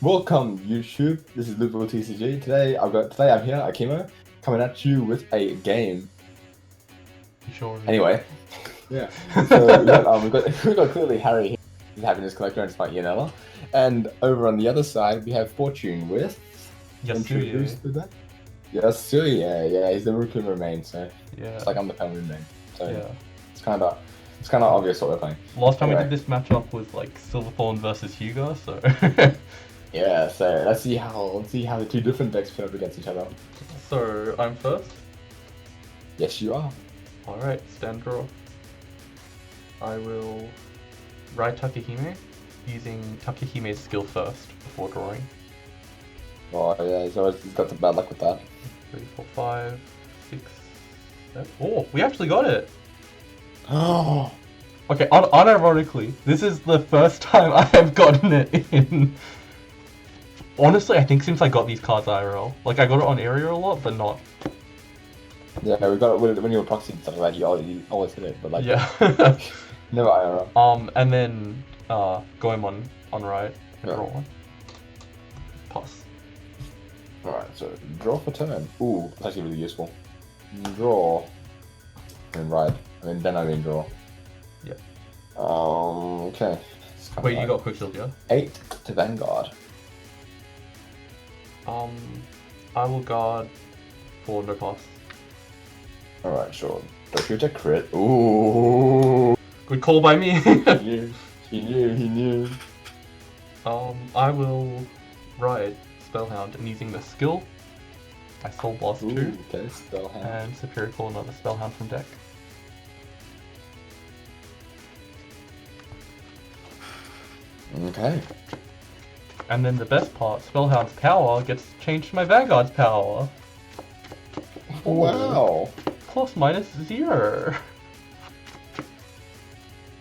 Welcome YouTube. This is Lupo TCG. Today I'm here, Akimo, coming at you with a game. Sure. Anyway, yeah. So we've got clearly Harri here. He's having his collector and it's like Yanella. And over on the other side we have Fortune with Yasuie. Yasuie, yeah, he's the Rukuma main, so Yeah. it's like I'm the Pelmoon main. So Yeah. it's kinda obvious what we're playing. Last time Anyway. we did this matchup was like Silverthorn versus Hugo, so Yeah, so let's see how the two different decks put up against each other. So I'm first. Yes, you are. Alright, stand draw. I will ride Takehime, using Takehime's skill first before drawing. Oh yeah, he's got the bad luck with that. 3, 4, 5, 6, 7. Oh, we actually got it! Oh, Okay, unironically, this is the first time I have gotten it in. Honestly, I think since I got these cards IRL. Like, I got it on area a lot, but not. yeah, we got it when you were proxy and stuff like that. You always hit it, but like Yeah. never IRL. And then Goemon on right and Yeah. draw one. Pass. Alright, so draw for turn. Ooh, that's actually really useful. Draw. And ride. Then I mean draw. Yeah. Okay. Wait, you got Quicksilver, yeah? 8 to Vanguard. I will guard for no pass. Alright, sure. Don't shoot a crit. Ooh. Good call by me. He knew. I will ride Spellhound and using the skill, I Soul Blast 2 Okay, Spellhound. and Superior Call another Spellhound from deck. Okay. And then the best part, Spellhound's power gets changed to my Vanguard's power. Wow. Plus minus 0.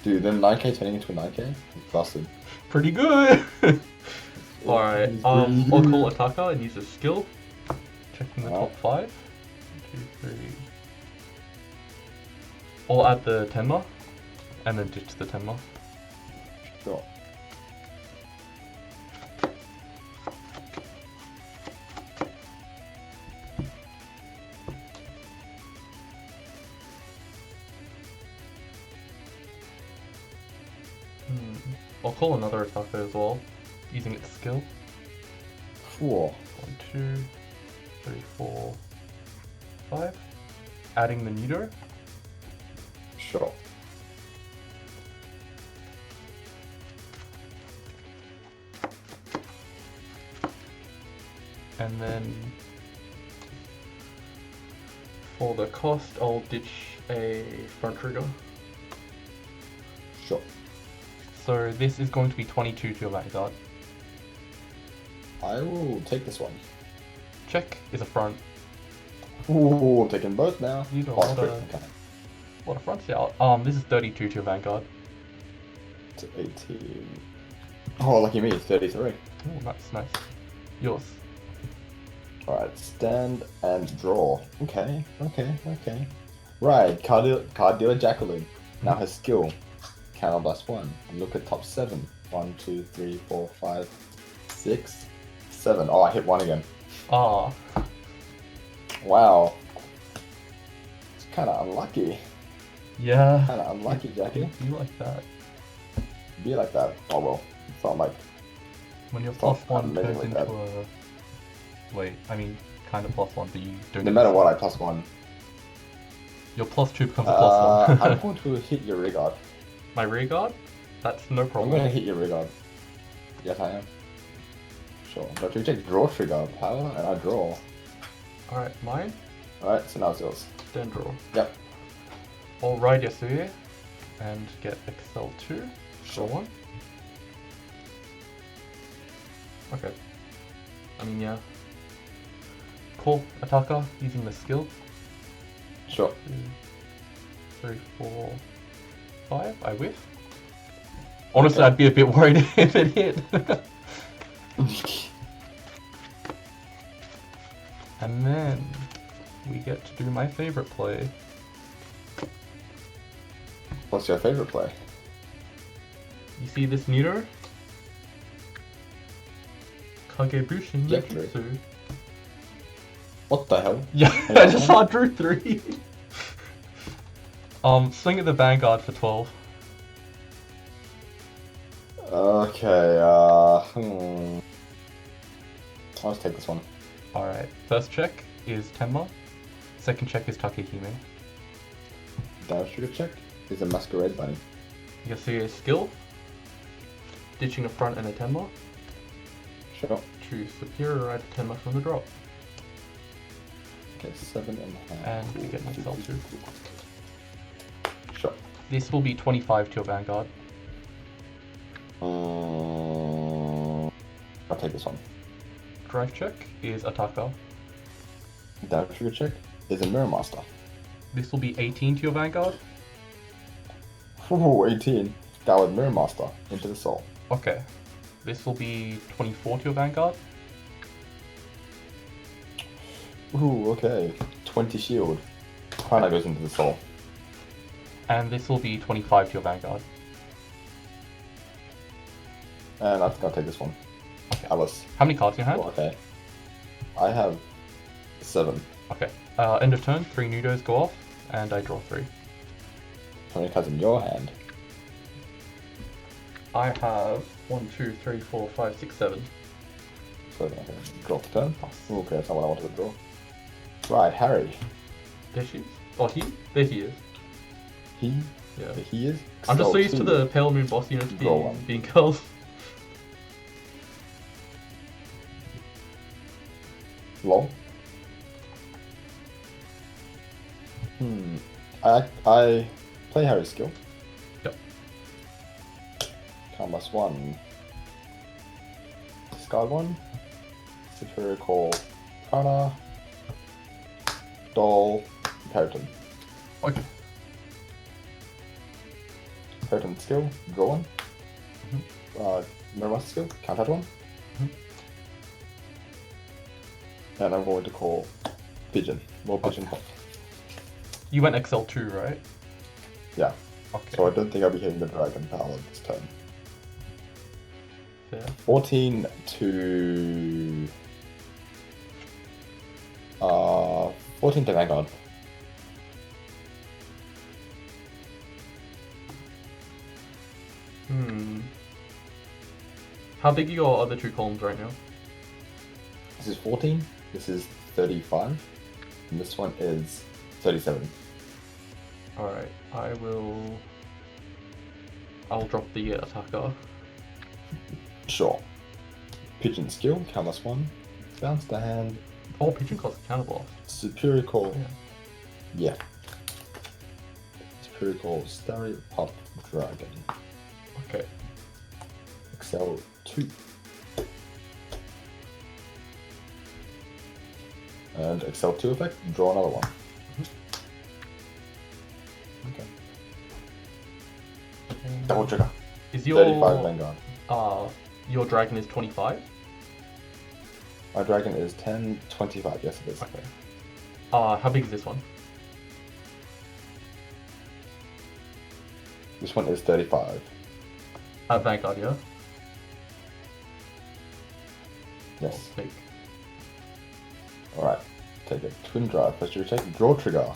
Dude, then 9k turning into a 9k? Busted. Pretty good. Alright, I'll call Ataka and use a skill. Checking the top 5. 1, 2, 3. I'll add the Tenma and then ditch the Tenma. Sure. I'll call another Ataka as well, using its skill. 4. 1, 2, 3, 4, 5. Adding the Nido. Sure. And then for the cost, I'll ditch a front trigger. Sure. So this is going to be 22 to your Vanguard. I will take this one. Check is a front. Ooh, I'm taking both now. You got Oh, a crit, okay. lot of fronts out. This is 32 to your Vanguard. To 18. Oh, lucky me, 33. Oh, nice. Yours. Alright, stand and draw. Okay. Right, card dealer Jacqueline. Now her skill. Counter blast 1. And look at top 7. 1, 2, 3, 4, 5, 6, 7. Oh, I hit 1 again. Ah. Wow. It's kinda unlucky. Yeah. Kinda unlucky, Jackie. You like that. Be like that. Oh well. It's not like When your Well, plus 1 amazing turns like into that. a... Wait, I mean, kind of plus 1, but you don't no get matter this. what I plus 1. Your plus 2 becomes a plus 1. I'm going to hit your rear guard. My rear guard? That's no I'm problem. going to hit your rear guard. Yes, I am. Sure. But you take draw trigger power, and I draw. Alright, mine? Alright, so now it's yours. Then draw. Yep. I'll ride Yasuie and get XL2. Sure. 1. Okay. I mean, yeah. Call Ataka using the skill. Sure. 2, 3, 4, 5. I whiff. Honestly, I'd be a bit worried if it hit. And then we get to do my favorite play. What's your favorite play? You see this neuter? Kagebushin Yep. Jutsu. What the hell? Yeah, Hang I on. just saw drew 3. Swing at the Vanguard for 12. Okay, I'll just take this one. Alright, first check is Tenma. Second check is Takehime. Damage trigger check is a Masquerade Bunny. Yasuie skill. Ditching a front and a Tenma. Sure. To superiorize a Tenma from the drop. Okay, 7.5. And we get an Excel too. Sure. This will be 25 to your Vanguard. I'll take this one. Drive check is Ataka. Damage trigger check is a Mirror Master. This will be 18 to your Vanguard. Ooh, 18. That with Mirror Master into the soul. Okay. This will be 24 to your Vanguard. Ooh, okay. 20 shield. Prana goes into the soul. And this will be 25 to your Vanguard. And I think I'll take this one. Okay. Alice. How many cards do you have? Oh, okay. I have 7. Okay. End of turn, 3 Nudos go off, and I draw 3. How many cards in your hand? I have 1, 2, 3, 4, 5, 6, 7. So, okay. Draw for turn. Pass. Ooh, okay, that's not what I wanted to draw. Right, Harry. There she is. Oh, he? There he is. He? Yeah. He is? I'm just so used to two. the Pale Moon boss units Draw being, one. being girls. Lol. I play Harry's skill. Yep. Canvas 1. Discard 1. Superior Call. Prana. Doll. Periton. Okay. Periton skill. Draw 1. Mirror Master skill. Count out 1. And I'm going to call Pigeon. More Pigeon Hop. You went XL2, right? Yeah. Okay. So I don't think I'll be hitting the Dragon Power this turn. Fair. 14 to 14 to Vanguard. How big are your other 2 columns right now? This is 14. This is 35. And this one is 37. Alright, I'll drop the attacker. Sure. Pigeon skill, Canvas 1. Bounce the hand. Oh, Pigeon costs a counterblast. Superior Call. Yeah. Yeah. Superior Call, Starry Pop Dragon. Okay. Excel 2. And Excel 2 effect, draw another one. Okay. Double trigger. Is your 35 Vanguard. your dragon is 25? My dragon is 10, 25, yes it is. Okay. How big is this one? This one is 35. At Vanguard, yeah? Yes. Big. Alright. Take a twin drive. First trigger check. Draw trigger.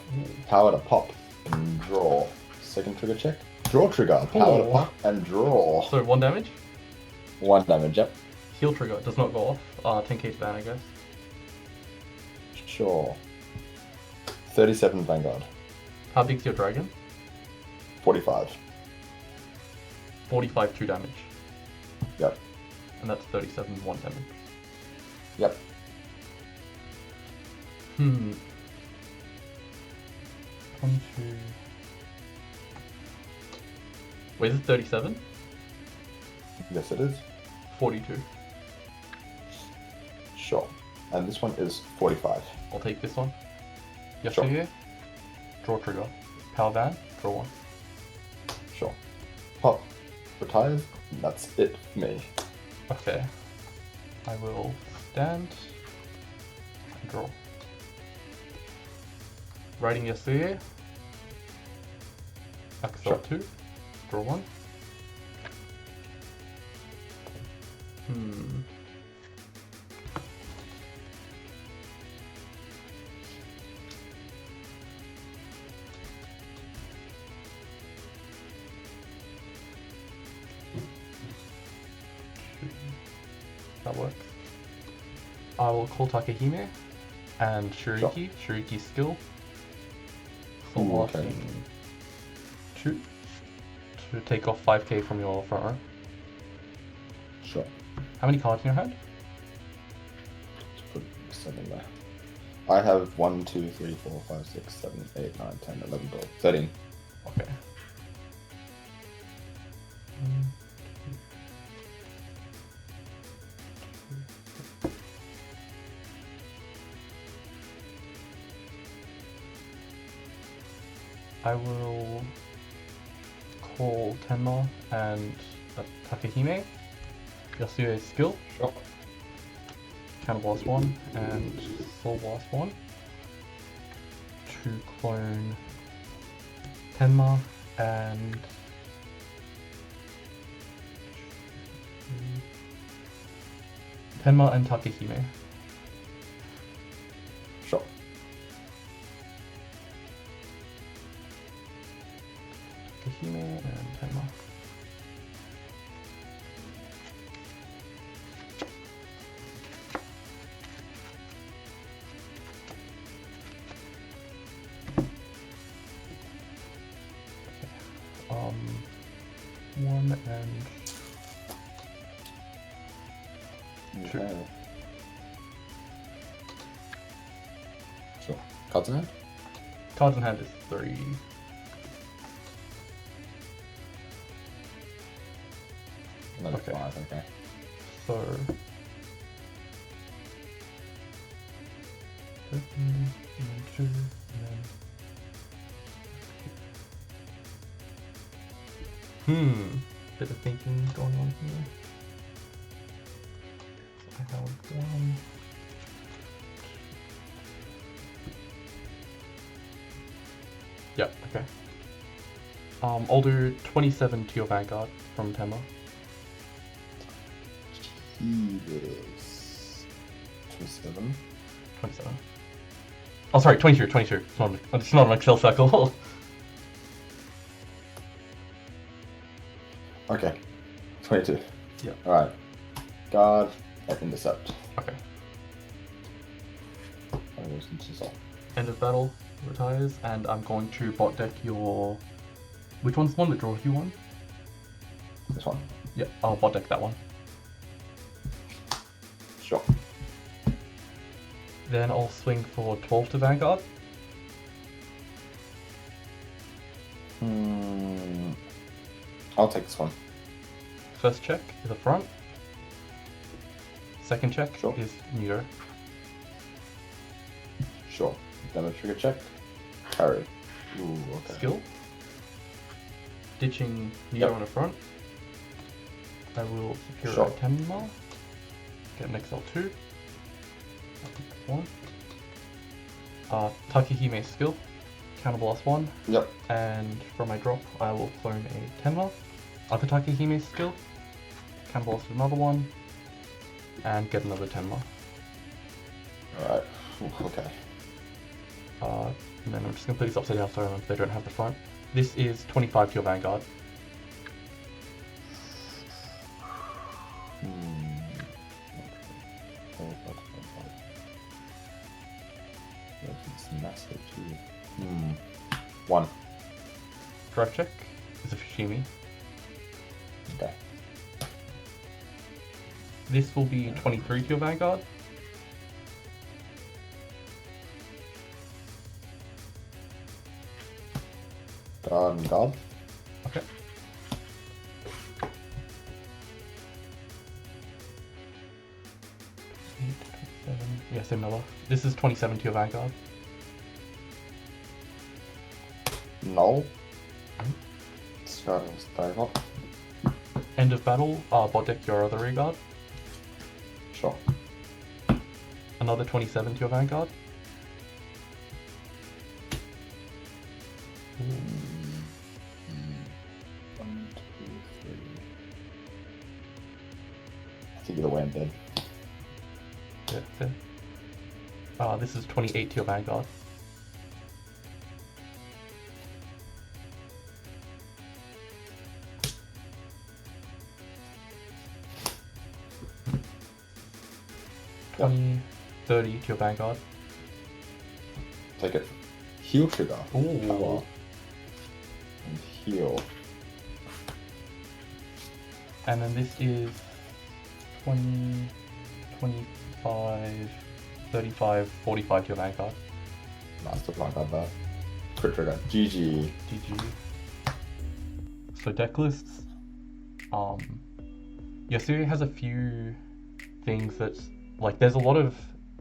Power to pop and draw. Second trigger check. Draw trigger. Power to pop and draw. So 1 damage? 1 damage, yep. Heal trigger does not go off. 10k to ban, I guess. Sure. 37 Vanguard. How big's your dragon? 45. 45 2 damage. Yep. And that's 37 1 damage. Yep. 1, 2. Wait, is it 37? Yes it is. 42. Sure. And this one is 45. I'll take this one. Sure. Yasuie. Draw trigger. Power ban. Draw 1. Sure. Pop. Retires. And that's it for me. Okay. I will stand and draw. Writing Yasuie. Axel Sure. 2. Draw 1. that works. I will call Takehime and Shuriki. Shuriki's skill. For Ooh, okay. lasting 2 to take off 5k from your front row. Sure. How many cards in your hand? Let's put 7 there. I have 1, 2, 3, 4, 5, 6, 7, 8, 9, 10, 11, 12, 13. Okay. I will call Tenma and Takehime. Yasuie's skill. Sure. Counter Blast 1 and Soul Blast 1 to clone Tenma and Takehime. Sure. Takehime and Tenma. One and two. Okay. Sure. Cards in hand? Cards in hand is 3. Another Okay. 5, okay. So 13, and then 2, and then bit of thinking going on here. So I have 1. Yep, okay. I'll do 27 to your Vanguard from Tenma. He is 27. 27. Oh, sorry, 22. It's not an Excel circle. Okay. 22. Yeah. Alright. Guard and intercept. Okay. And goes into Soul. End of battle, retires, and I'm going to bot deck your... Which one's the one that draws you one? This one. Yeah, I'll bot deck that one. Sure. Then I'll swing for 12 to Vanguard. I'll take this one. First check is a front. Second check Sure. is neuter. Sure. Then a trigger check. Carry. Ooh, okay. Skill. Ditching neuter Yep. on the front. I will secure Sure. a 10 mile. Get an XL2. One. Takehime skill. Counter Blast 1. Yep. And for my drop, I will clone a Tenma. Other Takehime skill. Counter Blast another one. And get another Tenma. Alright. Okay. And then I'm just going to put these upside down so they don't have the front. This is 25 to your Vanguard. It's massive too. 1. Drive check is a Fushimi. Okay. This will be 23 to your Vanguard. Guard and guard. Okay. Yeah, same number. This is 27 to your Vanguard. No. Starting dive up. End of battle, bot deck your other rear guard. Sure. Another 27 to your Vanguard. One, two, three. I think either way I'm dead. Yeah, fair. This is 28 to your Vanguard. 20, 30 to your Vanguard. Take it. Heal trigger. Ooh. Power. And heal. And then this is 20, 25, 35, 45 to your Vanguard. Master Plan got that. Crit trigger. GG. GG. So deck lists. Yasuie has a few things that's like there's a lot of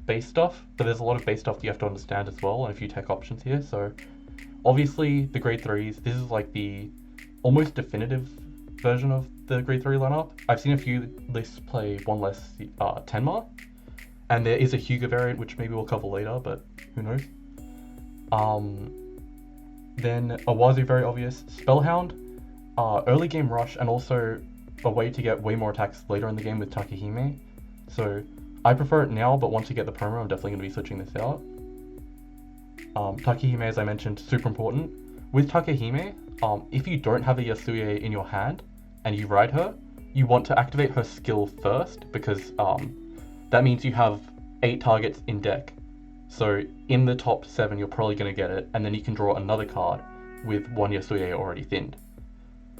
base stuff, but there's a lot of base stuff you have to understand as well, and a few tech options here. So obviously the grade 3s, this is like the almost definitive version of the grade 3 lineup. I've seen a few lists play one less Tenma, and there is a Hyuga variant which maybe we'll cover later, but who knows. Then Awazu, very obvious. Spellhound, early game rush, and also a way to get way more attacks later in the game with Takehime. So I prefer it now, but once you get the promo, I'm definitely going to be switching this out. Takehime, as I mentioned, super important. With Takehime, if you don't have a Yasuie in your hand and you ride her, you want to activate her skill first, because that means you have 8 targets in deck. So in the top 7, you're probably going to get it, and then you can draw another card with one Yasuie already thinned.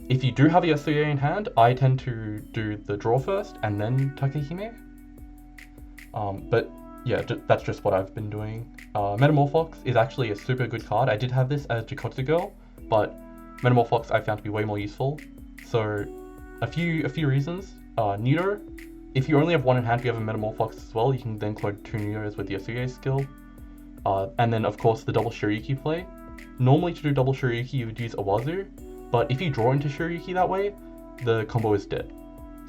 If you do have a Yasuie in hand, I tend to do the draw first and then Takehime. But yeah, that's just what I've been doing. Metamorphox is actually a super good card. I did have this as Jikotsu Girl, but Metamorphox I found to be way more useful. So a few reasons. Neuter, if you only have one in hand, you have a Metamorphox as well. You can then clone 2 Neuters with the Yasuie skill. And then of course the double Shuriiki play. Normally to do double Shuriiki you would use Awazu, but if you draw into Shuriiki that way, the combo is dead.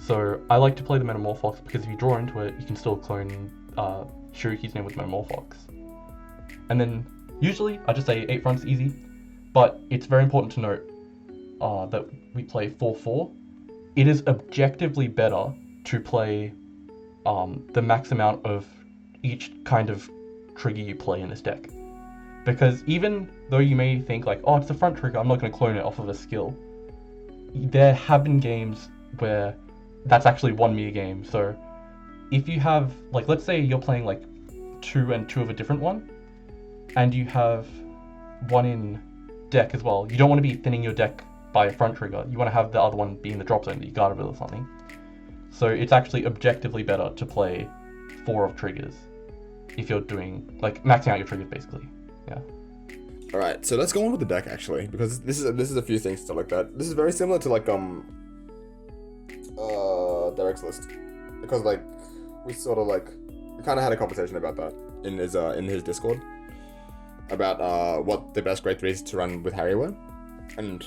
So I like to play the Metamorphox because if you draw into it, you can still clone Shuriiki's name with Metamorphox. And then usually I just say 8 fronts easy, but it's very important to note that we play 4-4. It is objectively better to play the max amount of each kind of trigger you play in this deck. Because even though you may think like, oh, it's a front trigger, I'm not going to clone it off of a skill, there have been games where that's actually won me a game. So if you have, like, let's say you're playing like 2 and 2 of a different one, and you have 1 in deck as well, you don't want to be thinning your deck by a front trigger. You want to have the other one be in the drop zone that you guarded with or something. So it's actually objectively better to play 4 of triggers if you're doing, like, maxing out your triggers basically. Yeah. All right, so let's go on with the deck actually, because this is a few things to like that. This is very similar to like Derek's list, because like we sort of like we kind of had a conversation about that in his Discord about what the best grade 3s to run with Harri were, and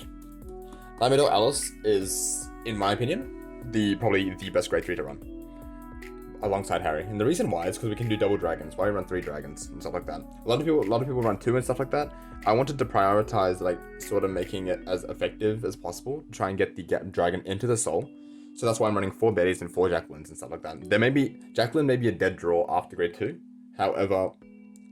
Lamido Alice is, in my opinion, probably the best grade 3 to run alongside Harri. And the reason why is because we can do double dragons. Why we run 3 dragons and stuff like that. A lot of people run 2 and stuff like that. I wanted to prioritize like sort of making it as effective as possible, try and get the dragon into the soul. So that's why I'm running 4 Bettys and 4 Jacquelines and stuff like that. Jacqueline may be a dead draw after grade 2. However,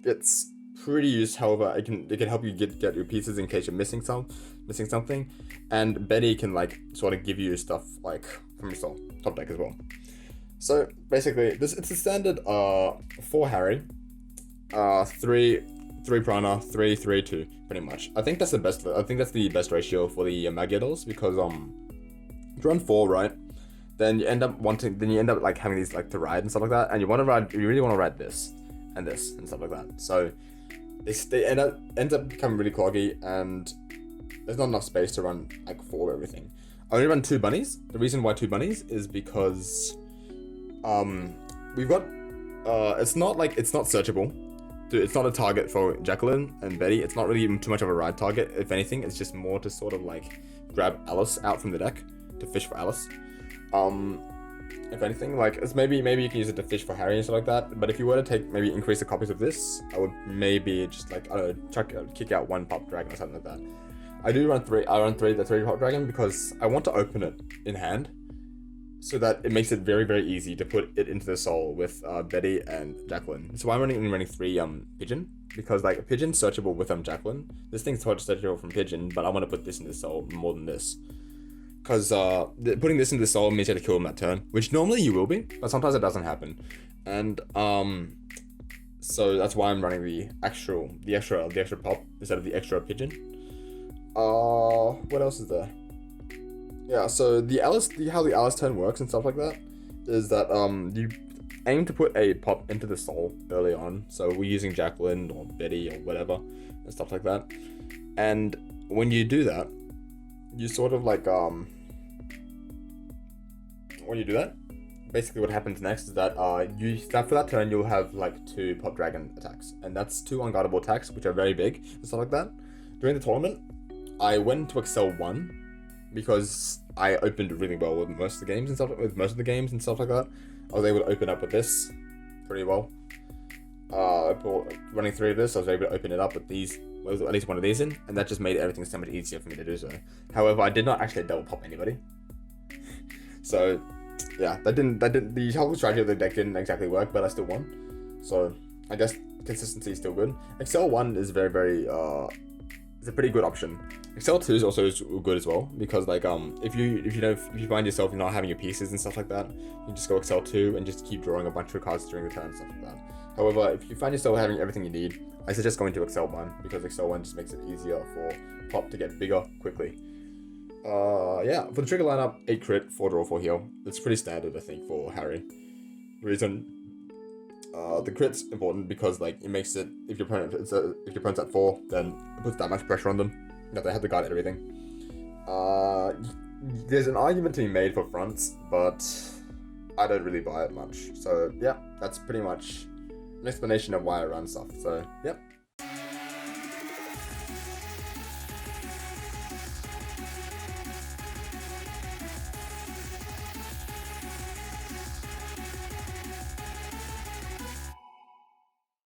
it's pretty used. However, it can help you get your pieces in case you're missing something. And Betty can like sort of give you stuff like from your soul top deck as well. So basically, it's a standard 4 Harri, 3 Prana, 3-3-2 pretty much. I think that's the best ratio for the Magiadals, because if you run 4, right, then you end up like having these like to ride and stuff like that, and you really want to ride this and stuff like that. So they ends up becoming really cloggy, and there's not enough space to run like 4 of everything. I only run 2 bunnies. The reason why 2 bunnies is because we've got it's not searchable. It's not a target for Jacqueline and Betty. It's not really even too much of a ride target. If anything, it's just more to sort of like grab Alice out from the deck to fish for Alice. If anything, like it's maybe you can use it to fish for Harri and stuff like that. But if you were to increase the copies of this, I would maybe just like kick out 1 pop dragon or something like that. I run 3 pop dragon because I want to open it in hand, so that it makes it very, very easy to put it into the soul with Betty and Jacqueline. So I'm running 3 Pigeon, because like Pigeon searchable with Jacqueline. This thing's searchable from Pigeon, but I want to put this in the soul more than this. because putting this into the soul means you have to kill him that turn, which normally you will be, but sometimes it doesn't happen, and so that's why I'm running the extra pop instead of the extra pigeon. What else is there? Yeah, so how the Alice turn works and stuff like that is that you aim to put a pop into the soul early on. So we're using Jacqueline or Betty or whatever and stuff like that. And when you do that, you sort of like when you do that, basically what happens next is that you start for that turn, you'll have like 2 pop dragon attacks, and that's 2 unguardable attacks, which are very big and stuff like that. During the tournament, I went to Excel 1 because I opened really well with most of the games and stuff like that. I was able to open up with this pretty well. Running through this, I was able to open it up with these, with at least one of these in, and that just made everything so much easier for me to do so. However, I did not actually double pop anybody. So yeah, the whole strategy of the deck didn't exactly work, but I still won. So I guess consistency is still good. Excel 1 is very, very it's a pretty good option. Excel 2 is also good as well, because like if you find yourself not having your pieces and stuff like that, you just go Excel 2 and just keep drawing a bunch of cards during the turn and stuff like that. However, if you find yourself having everything you need, I suggest going to Excel 1, because Excel 1 just makes it easier for pop to get bigger quickly. Yeah, for the trigger lineup, 8 crit, 4 draw, 4 heal. That's pretty standard, I think, for Harri. Reason, the crit's important because like it makes it, if your opponent's at 4, then it puts that much pressure on them that they have to guard everything. There's an argument to be made for fronts, but I don't really buy it much. So yeah, that's pretty much an explanation of why I run stuff. So yep.